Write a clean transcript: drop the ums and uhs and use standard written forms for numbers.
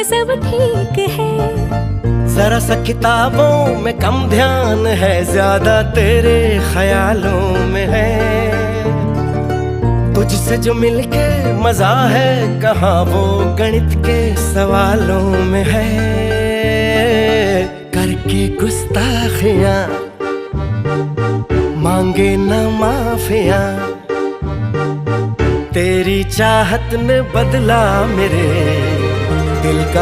सब ठीक है। जरा सा किताबों में कम ध्यान है, ज्यादा तेरे ख्यालों में है। तुझसे जो मिलके मजा है, कहाँ वो गणित के सवालों में है। करके गुस्ताखियां मांगे न माफिया, तेरी चाहत ने बदला मेरे दिल का